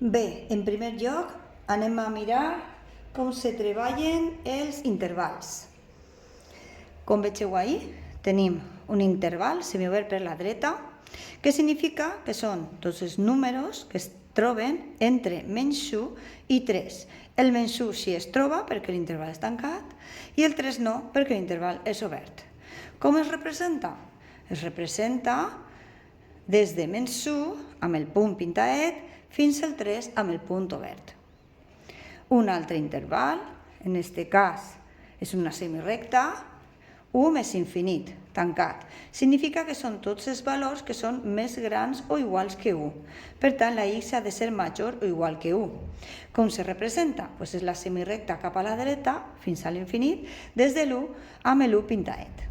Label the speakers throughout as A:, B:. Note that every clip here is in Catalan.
A: Bé, en primer lloc anem a mirar com se treballen els intervals. Com vegeu ahí, tenim un interval semiobert per la dreta, que significa que són tots els números que es troben entre -1 i 3. El -1 sí es troba perquè l'interval és tancat i el 3 no perquè l'interval és obert. Com es representa? Es representa des de -1 amb el punt pintadet fins al 3 amb el punt obert. Un altre interval, en aquest cas és una semirecta, 1 més infinit, tancat. Significa que són tots els valors que són més grans o iguals que 1. Per tant, la x ha de ser major o igual que 1. Com se representa? Pues és la semirecta cap a la dreta, fins a l'infinit, des de l'1 amb l'1 pintadet.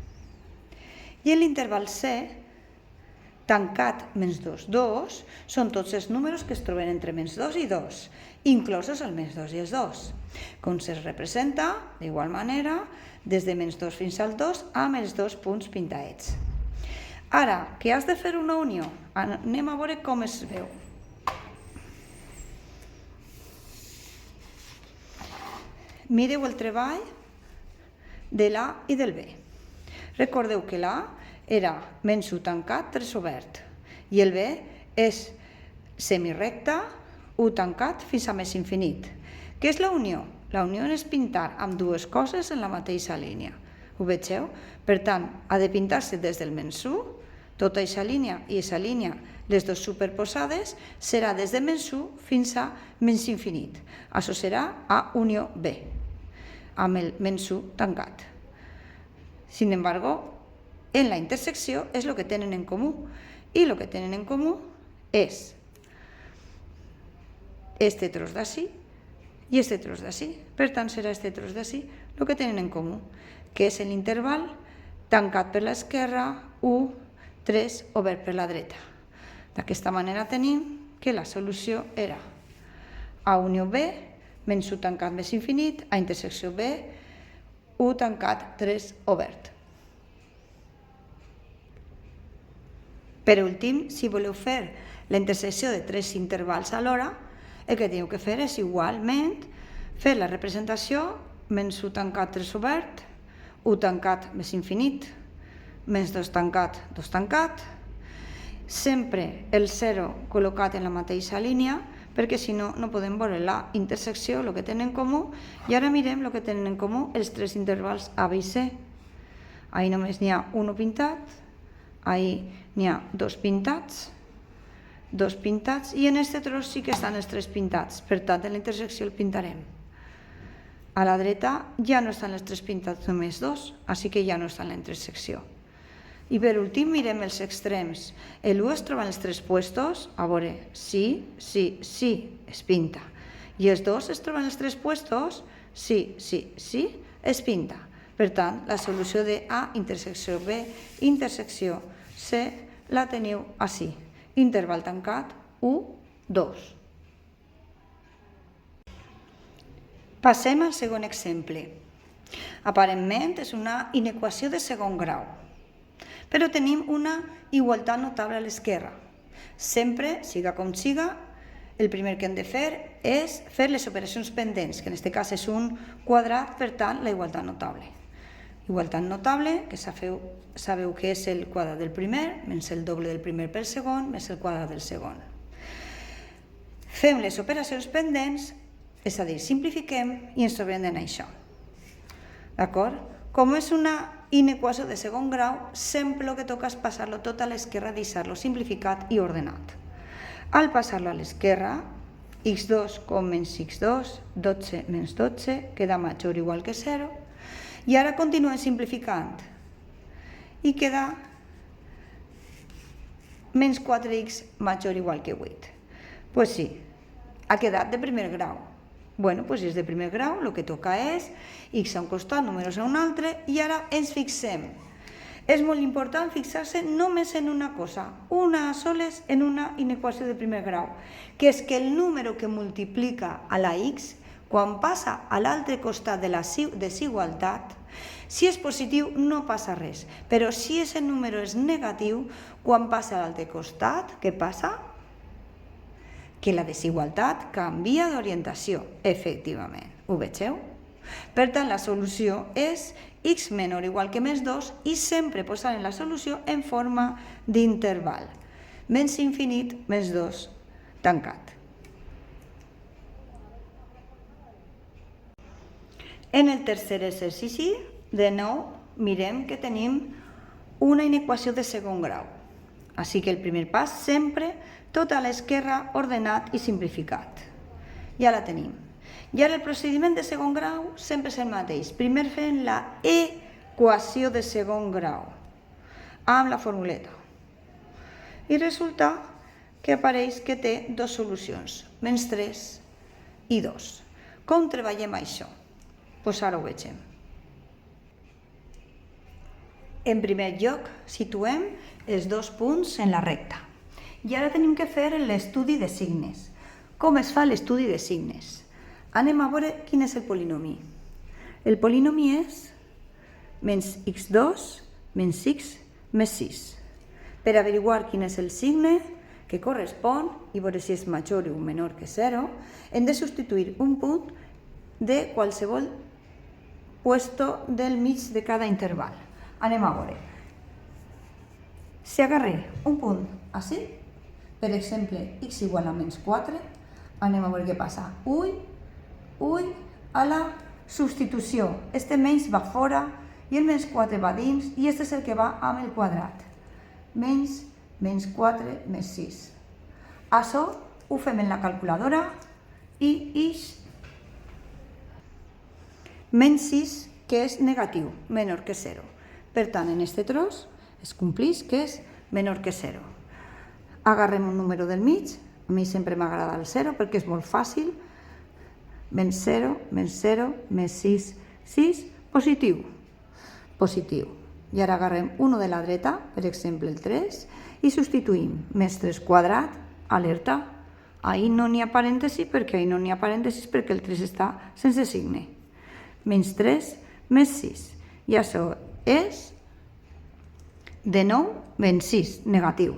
A: I en l'interval C, tancat -2, 2, són tots els números que es troben entre -2 i 2, inclosos el -2 i el 2. Com se representa? D'igual manera, des de -2 fins al 2 amb els dos punts pintaets. Ara, que has de fer una unió, anem a veure com es veu. Mireu el treball de l'A i del B. Recordeu que l'A era -1 tancat, 3 obert, i el B és semirecta, 1 tancat fins a més infinit. Què és la unió? La unió és pintar amb dues coses en la mateixa línia. Ho vegeu? Per tant, ha de pintar-se des del -1, tota aquesta línia i aquesta línia, les dues superposades, serà des de -1 fins a més infinit. Això serà A unió B, amb el -1 tancat. Sin embargo, en la intersecció és el que tenen en comú, i el que tenen en comú és este tros d'ací i este tros d'ací. Per tant, serà este tros d'ací el que tenen en comú, que és l'interval tancat per l'esquerra, 1, 3, obert per la dreta. D'aquesta manera tenim que la solució era A unió B, -1 tancat més infinit, A intersecció B, 1 tancat, 3 obert. Per últim, si voleu fer la intersecció de 3 intervals alhora, el que teniu que fer és igualment fer la representació -1 tancat, 3 obert, 1 tancat més infinit, -2 tancat, 2 tancat, sempre el 0 col·locat en la mateixa línia, perquè si no, no podem veure la intersecció, el que tenen en comú, i ara mirem el que tenen en comú els 3 intervals A, B i C. Ahí només n'hi ha 1 pintat, ahí n'hi ha 2 pintats, i en aquest tros sí que estan els 3 pintats, per tant, en la intersecció el pintarem. A la dreta ja no estan els 3 pintats, només 2, així que ja no està en la intersecció. I per últim mirem els extrems. L'1 es troba en els 3 puestos, a veure, sí, es pinta. I els 2 es troben en els 3 puestos, sí, es pinta. Per tant, la solució de A, intersecció B, intersecció C, la teniu així. Interval tancat, 1, 2. Passem al segon exemple. Aparentment és una inequació de segon grau, però tenim una igualtat notable a l'esquerra. Sempre, siga com siga, el primer que hem de fer és fer les operacions pendents, que en aquest cas és un quadrat, per tant, la igualtat notable. Igualtat notable, que sabeu que és el quadrat del primer, menys el doble del primer pel segon, més el quadrat del segon. Fem les operacions pendents, és a dir, simplifiquem i ens trobem en això. D'acord? Com és una inequació de segon grau, sempre el que toca és passar-lo tot a l'esquerra, deixar-lo simplificat i ordenat. Al passar-lo a l'esquerra, x2 com menys x2, 12 menys 12, queda major o igual que 0, i ara continuem simplificant i queda menys 4x major o igual que 8. Doncs sí, ha quedat de primer grau. Bueno, doncs si és de primer grau, el que toca és x a un costat, números a un altre, i ara ens fixem. És molt important fixar-se només en una cosa, una soles en una inequació de primer grau, que és que el número que multiplica a la x, quan passa a l'altre costat de la desigualtat, si és positiu no passa res, però si aquest número és negatiu, quan passa a l'altre costat, què passa? que la desigualtat canvia d'orientació. Efectivament, ho vegeu? Per tant, la solució és x menor o igual que més 2 i sempre posarem la solució en forma d'interval. Menys infinit, més 2, tancat. En el tercer exercici, de nou, mirem que tenim una inequació de segon grau. Així que el primer pas sempre tot a l'esquerra ordenat i simplificat. Ja la tenim. I ara el procediment de segon grau sempre és el mateix. Primer fem la equació de segon grau amb la formuleta. I resulta que apareix que té dues solucions, menys 3 i 2. Com treballem això? Doncs ara ho vegem. En primer lloc, situem els dos punts en la recta. I ara tenim que fer l'estudi de signes. Com es fa l'estudi de signes? Anem a veure quin és el polinomi. El polinomi és menys x2 menys x més 6. Per averiguar quin és el signe que correspon i veure si és major o menor que 0, hem de substituir un punt de qualsevol puesto del mig de cada interval. Anem a veure. Si agarré un punt així, per exemple, x igual a menys 4, anem a veure què passa. Ull a la substitució. Este menys va fora i el menys 4 va dins i este és el que va amb el quadrat. Menys 4 més 6. Això ho fem en la calculadora i ix menys 6, que és negatiu, menor que 0. Per tant, en aquest tros es compleix que és menor que 0. Agarrem un número del mig, a mi sempre m'agrada el 0 perquè és molt fàcil. Menys 0, més 6, 6, positiu. Positiu. I ara agarrem un de la dreta, per exemple el 3, i substituïm més 3 quadrat, alerta. Ahí no n'hi ha parèntesis perquè el 3 està sense signe. Menys 3 més 6. I això és, de nou, menys 6, negatiu.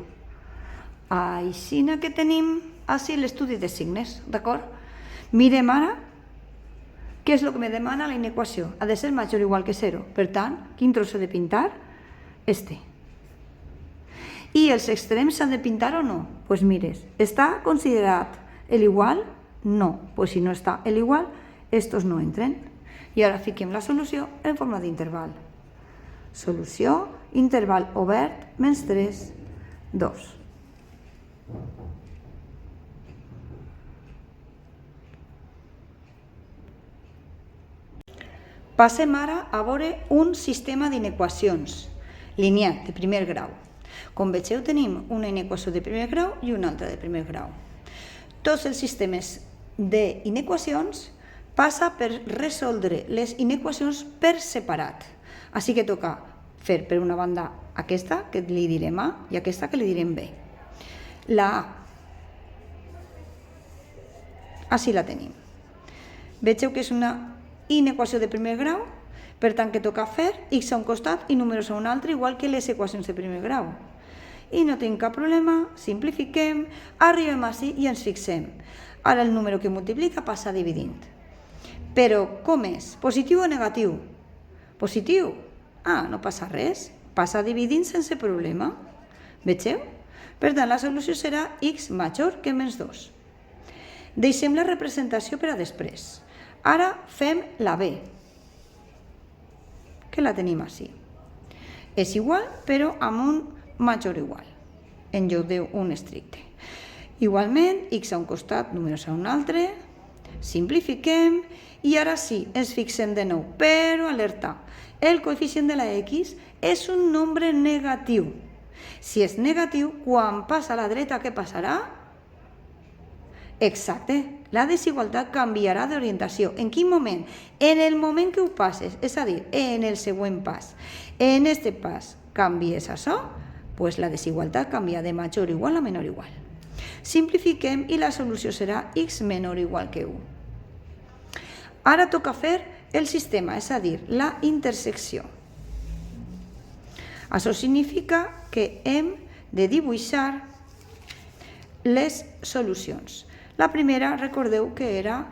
A: Així que tenim així l'estudi de signes, d'acord? Mirem ara què és el que me demana la inequació. Ha de ser major o igual que 0. Per tant, quin tros he de pintar? Este. I els extrems s'han de pintar o no? Doncs mires, està considerat l'igual? No. Doncs si no està l'igual, estos no entren. I ara fiquem la solució en forma d'interval. Solució, interval obert, menys 3, 2. Passem ara a veure un sistema d'inequacions lineal de primer grau. Com vegeu, tenim una inequació de primer grau i una altra de primer grau. Tots els sistemes d'inequacions passa per resoldre les inequacions per separat. Així que toca fer per una banda aquesta, que li direm A, i aquesta, que li direm B. La A. Així la tenim. Vegeu que és una inequació de primer grau, per tant que toca fer x a un costat i números a un altre, igual que les equacions de primer grau. I no tinc cap problema, simplifiquem, arribem així i ens fixem. Ara el número que multiplica passa dividint. Però com és? Positiu o negatiu? Positiu. No passa res. Passa dividint sense problema. Vegeu? Per tant, la solució serà x major que menys 2. Deixem la representació per a després. Ara fem la B, que la tenim així. És igual, però amb un major igual, en lloc d'un estricte. Igualment, x a un costat, números a un altre, simplifiquem i ara sí, ens fixem de nou, però alerta, el coeficient de la x és un nombre negatiu. Si és negatiu, quan passa a la dreta, què passarà? Exacte, la desigualtat canviarà d'orientació. En quin moment? En el moment que ho passes, és a dir, en el següent pas. En aquest pas canvies això, doncs la desigualtat canvia de major igual a menor igual. Simplifiquem i la solució serà x menor o igual que 1. Ara toca fer el sistema, és a dir, la intersecció. Això significa que hem de dibuixar les solucions. La primera, recordeu que era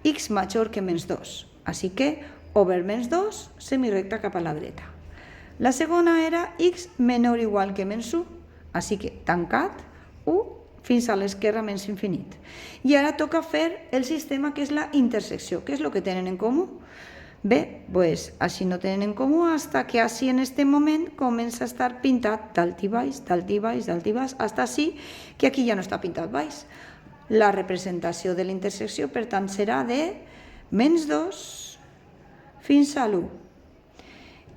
A: x major que menys 2, així que obert menys 2, semirecta cap a la dreta. La segona era x menor o igual que menys 1, així que tancat, 1 fins a l'esquerra menys infinit. I ara toca fer el sistema que és la intersecció. Què és el que tenen en comú? Bé, doncs així no tenen en comú hasta que així en este moment comença a estar pintat dalt i baix, dalt i baix, dalt i baix, hasta així que aquí ja no està pintat baix. La representació de la intersecció, per tant, serà de menys 2 fins a l'1.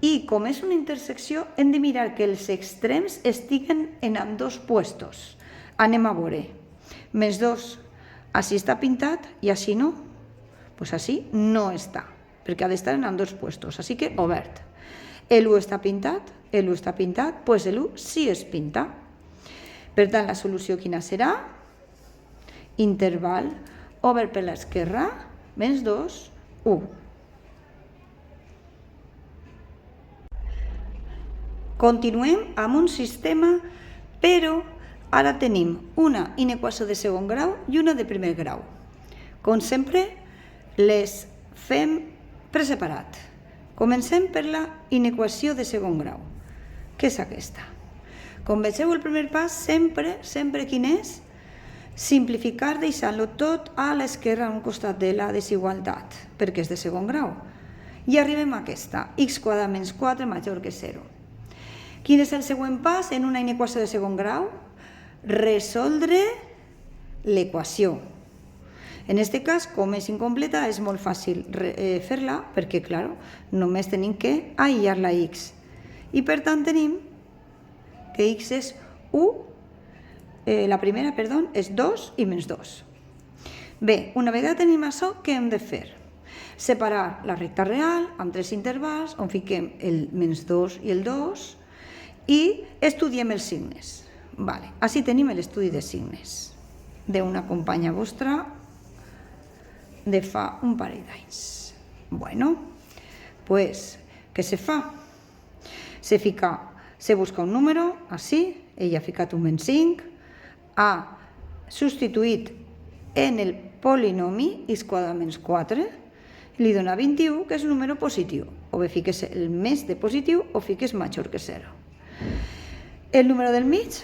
A: I com és una intersecció, hem de mirar que els extrems estiguen en ambdós puestos. Anem a veure. Menys 2, així està pintat i així no. Doncs així no està, perquè ha d'estar en ambdós puestos, així que obert. L1 està pintat, L1 està pintat, doncs l'1 sí es pinta. Per tant, la solució quina serà? Interval obert per l'esquerra, menys 2, 1. Continuem amb un sistema, però ara tenim una inequació de segon grau i una de primer grau. Com sempre, les fem per separat. Comencem per la inequació de segon grau, que és aquesta. Com vegeu, el primer pas sempre quin és? Simplificar deixant-lo tot a l'esquerra a un costat de la desigualtat, perquè és de segon grau. I arribem a aquesta, x quadrat menys 4 major que 0. Quin és el següent pas en una inequació de segon grau? Resoldre l'equació. En aquest cas, com és incompleta, és molt fàcil fer-la perquè, clar, només tenim que aïllar la x. I per tant tenim que x és 1, la primera, perdó, és 2 i menys 2. Bé, una vegada tenim això, què hem de fer? Separar la recta real amb 3 intervals, on fiquem el menys 2 i el 2, i estudiem els signes. Així tenim l'estudi de signes d'una companya vostra de fa un parell d'anys. Doncs, què se fa? Se busca un número, així, ella ha ficat un menys 5, ha substituït en el polinomi x quadrat menys 4, li dona 21, que és un número positiu. O bé fiques el més de positiu o fiques major que 0. El número del mig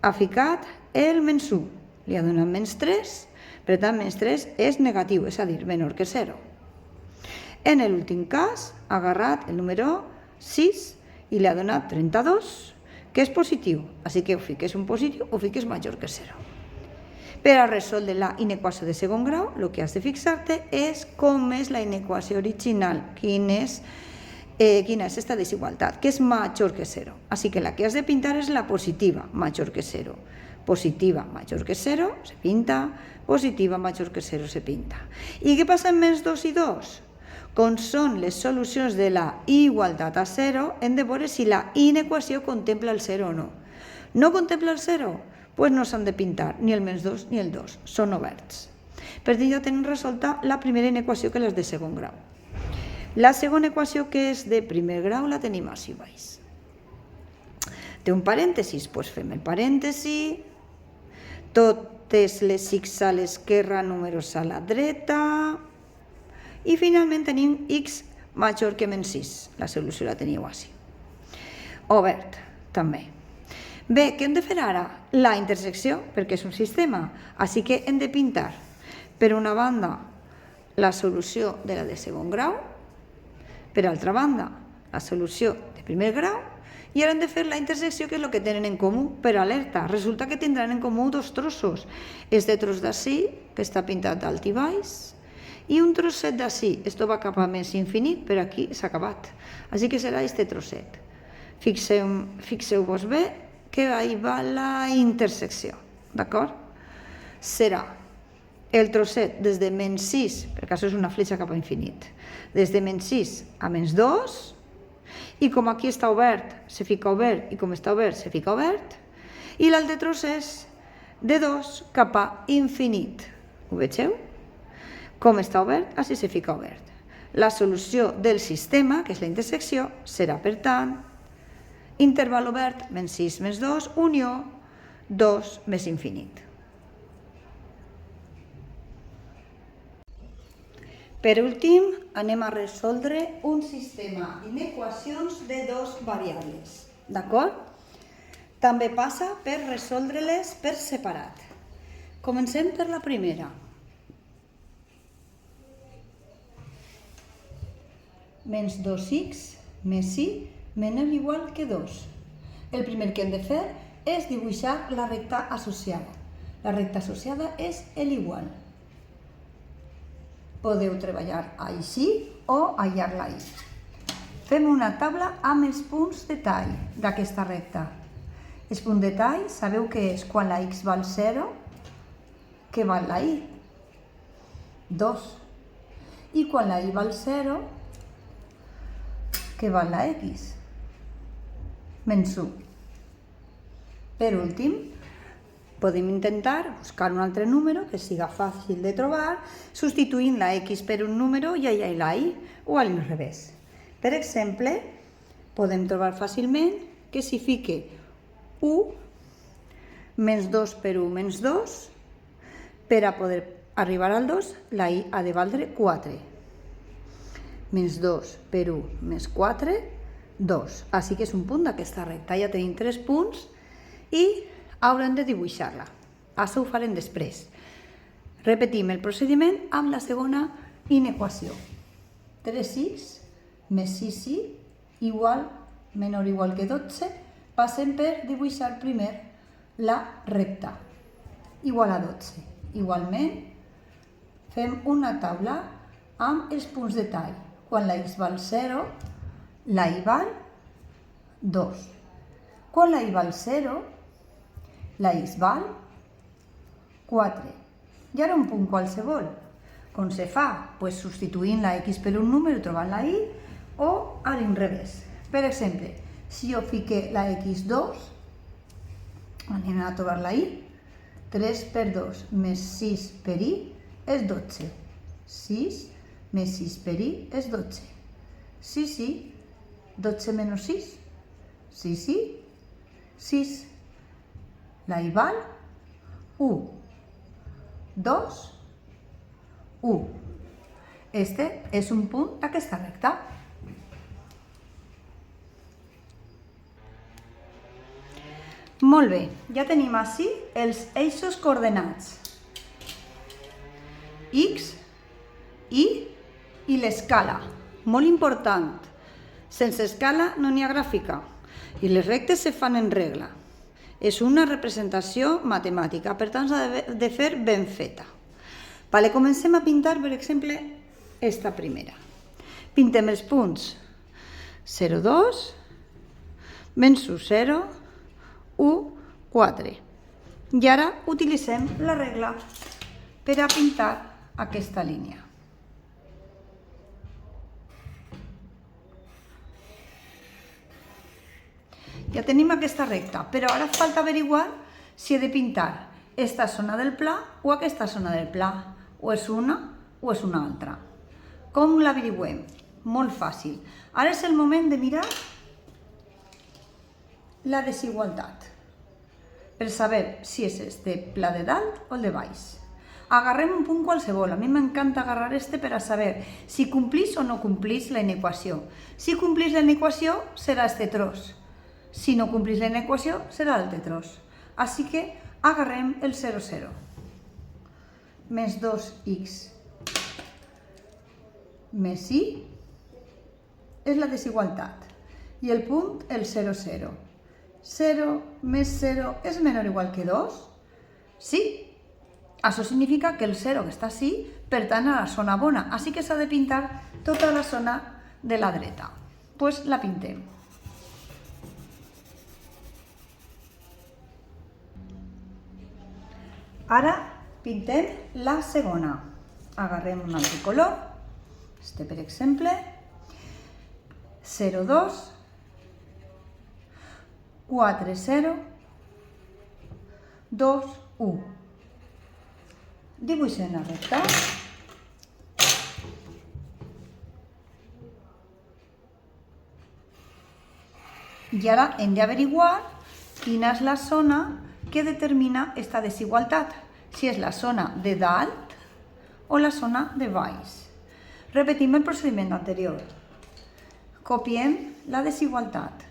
A: ha ficat el menys 1, li ha donat menys 3, per tant menys 3 és negatiu, és a dir, menor que 0. En l'últim cas ha agarrat el número 6 i li ha donat 32, que és positiu, així que o fiques un positiu o fiques major que 0. Per a resoldre la inequació de segon grau, el que has de fixar-te és com és la inequació original, quina és aquesta desigualtat, que és major que 0. Així que la que has de pintar és la positiva, major que 0. Positiva major que 0, se pinta. Positiva major que 0, se pinta. I què passa amb menys 2 i 2? Com són les solucions de la igualtat a 0, hem de veure si la inequació contempla el 0 o no. No contempla el 0? Doncs no s'han de pintar ni el menys 2 ni el 2, són oberts. Per tant, ja tenim resolta la primera inequació, que és de segon grau. La segona equació, que és de primer grau, la tenim així baix. Té un parèntesis, doncs fem el parèntesi, totes les x a l'esquerra, números a la dreta, i finalment tenim x major que menys 6. La solució la teniu així. Obert, també. Bé, què hem de fer ara? La intersecció, perquè és un sistema, així que hem de pintar, per una banda, la solució de la de segon grau, per altra banda, la solució de primer grau, i ara hem de fer la intersecció, que és el que tenen en comú, per alerta. Resulta que tindran en comú dos trossos. Este tros d'ací, que està pintat dalt i baix, i un trosset d'ací. Esto va cap a més infinit, però aquí s'ha acabat. Així que serà este trosset. Fixeu-vos bé que ahí va la intersecció, d'acord? Serà el trosset des de menys 6, perquè això és una fletxa cap a infinit, des de menys 6 a menys 2, i com aquí està obert, se fica obert, i com està obert, se fica obert, i l'altre trosset és de 2 cap a infinit. Ho vegeu? Com està obert, així se fica obert. La solució del sistema, que és la intersecció, serà, per tant, interval obert, menys 6 més 2, unió, 2 més infinit. Per últim, anem a resoldre un sistema d'inequacions de dos variables, d'acord? També passa per resoldre-les per separat. Comencem per la primera. Menys 2x més y menor o igual que 2. El primer que hem de fer és dibuixar la recta associada. La recta associada és l'igual. Podeu treballar així o allar-la ahí. Fem una taula amb els punts de tall d'aquesta recta. El punt de tall sabeu que és quan la x val 0, què val la y? 2. I quan la y val 0, què val la x? Menys 1. Per últim, podem intentar buscar un altre número que siga fàcil de trobar substituint la x per un número i allà la y, o a l'inrevés. Per exemple, podem trobar fàcilment que si fique 1 menys 2 per 1 menys 2, per a poder arribar al 2, la y ha de valdre 4. Menys 2 per 1 més 4, 2. Així que és un punt d'aquesta recta. Ja tenim 3 punts i haurem de dibuixar-la. Això ho farem després. Repetim el procediment amb la segona inequació. 3x més 6y igual menor o igual que 12. Passem per dibuixar primer la recta igual a 12. Igualment, fem una taula amb els punts de tall. Quan la x val 0, la y val 2. Quan la y val 0, la x val 4. I ara un punt qualsevol. Com se fa? Pues substituint la x per un número trobant la y o a l'inrevés. Per exemple, si jo fique la x2, anem a trobar la y, 3 per 2 més 6 per y és 12. 6 més 6 per y és 12. Sí, 12 menys 6. Sí, 6. La y val 1, 2, 1. Este és un punt d'aquesta recta. Molt bé, ja tenim així els eixos coordenats. X, Y i l'escala. Molt important. Sense escala no n'hi ha gràfica i les rectes se fan en regla. És una representació matemàtica, per tant s'ha de fer ben feta. Comencem a pintar, per exemple, esta primera. Pintem els punts 0, 2, menys 1, 0, 1, 4. I ara utilitzem la regla per a pintar aquesta línia. Ja tenim aquesta recta, però ara falta averiguar si he de pintar esta zona del pla o aquesta zona del pla, o és una o és una altra. Com l'averiguem? Molt fàcil. Ara és el moment de mirar la desigualtat, per saber si és este pla de dalt o el de baix. Agarrem un punt qualsevol. A mi m'encanta agarrar este per a saber si complís o no complís la inequació. Si complís la inequació, serà este tros. Si no complís la inequació, serà l'altre tros. Així que agarrem el 0, 0. Més 2x més y és la desigualtat. I el punt, el 0, 0. 0 més 0 és menor o igual que 2? Sí. Això significa que el 0 que està així pertany a la zona bona. Així que s'ha de pintar tota la zona de la dreta. Doncs la pintem. Ara pintem la segona. Agarrem un altre color, este per exemple, 0, 2, 4, 0, 2, 1. Dibuixem la recta. I ara hem d'averiguar quina és la zona que determina esta desigualtat, si és la zona de dalt o la zona de baix. Repetim el procediment anterior. Copiem la desigualtat.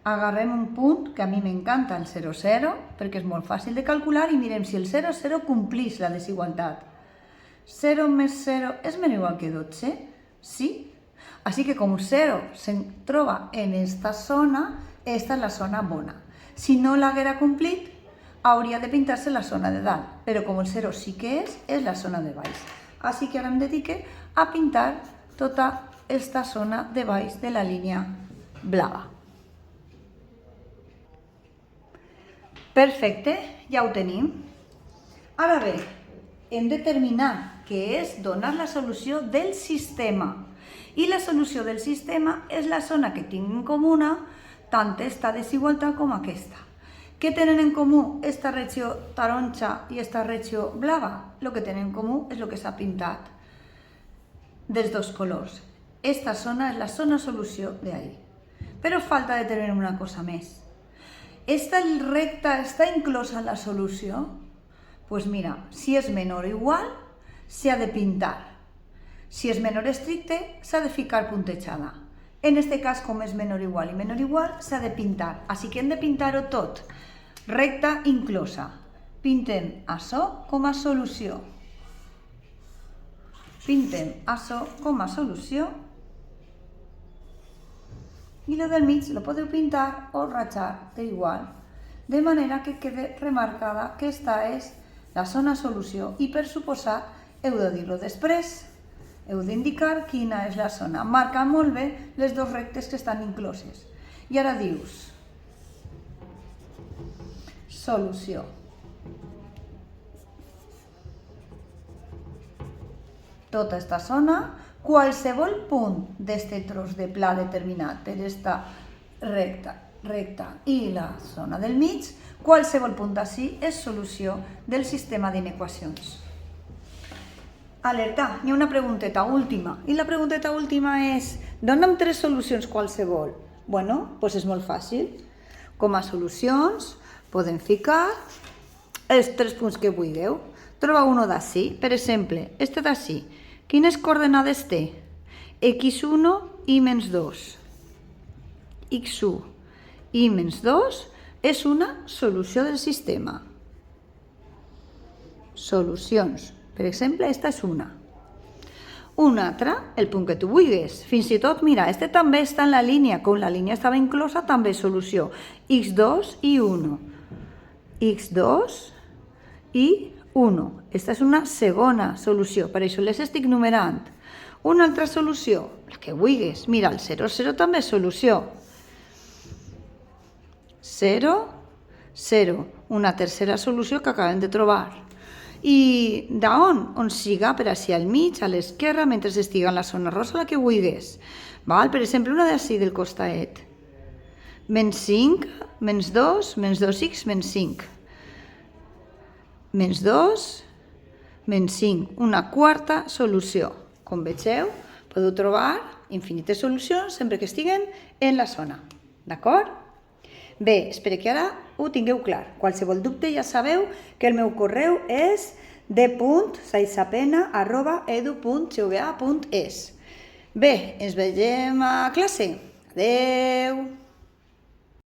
A: Agarrem un punt, que a mi m'encanta el 0, 0, perquè és molt fàcil de calcular, i mirem si el 0, 0 complís la desigualtat. 0 més 0 és menys o igual que 12? Sí. Així que com 0 se troba en esta zona, esta és la zona bona. Si no l'haguera complit, hauria de pintar-se la zona de dalt, però com el 0 sí que és la zona de baix. Així que ara em dedique a pintar tota esta zona de baix de la línia blava. Perfecte, ja ho tenim. Ara bé, hem de determinar què és donar la solució del sistema. I la solució del sistema és la zona que tinc en comú tant esta desigualtat com aquesta. Què tenen en comú esta regió taronja i esta regió blava? El que tenen en comú és el que s'ha pintat dels dos colors. Esta zona és la zona solució d'ahí. Però falta determinar una cosa més. Esta recta està inclosa en la solució? Doncs mira, si és menor o igual, s'ha de pintar. Si és menor estricte, s'ha de ficar puntejada. En aquest cas, com és menor o igual i menor o igual, s'ha de pintar. Així que hem de pintar-ho tot. Recta inclosa. Pintem això com a solució. Pintem això com a solució. I el del mig lo podeu pintar o ratxar d'igual, de manera que quede remarcada que esta és la zona solució i per suposat heu de dir-lo després. Heu d'indicar quina és la zona. Marca molt bé les dues rectes que estan incloses. I ara dius solució. Tota esta zona, qualsevol punt d'este tros de pla determinat per esta recta i la zona del mig, qualsevol punt d'ací és solució del sistema d'inequacions. Alerta, hi ha una pregunteta última. I la pregunteta última és: dona'm 3 solucions qualsevol. Bueno, doncs és molt fàcil. Com a solucions podem ficar els 3 punts que vulgueu. Troba uno d'ací. Per exemple, este d'ací. Quines coordenades té? x1 i menys 2. x1 i menys 2 és una solució del sistema. Solucions. Per exemple, aquesta és una. Una altra, el punt que tu vulguis. Fins i tot, mira, este també està en la línia. Com la línia estava inclosa, també és solució. x2 i 1. x2 i 1. Aquesta és una segona solució, per això les estic numerant. Una altra solució, la que vulguis. Mira, el 0, 0 també és solució. 0, 0. Una tercera solució que acabem de trobar. I d'on? On siga, per així al mig, a l'esquerra, mentre estiga en la zona rosa, la que vulguis. Per exemple, una d'ací del costaet. Menys 5, menys 2, menys 2x, menys 5. Menys 2, menys 5. Una quarta solució. Com vegeu, podeu trobar infinites solucions sempre que estiguen en la zona. D'acord? Bé, espero que ara ho tingueu clar. Qualsevol dubte ja sabeu que el meu correu és d.saisapena@edu.cga.es. Bé, ens veiem a classe. Adeu!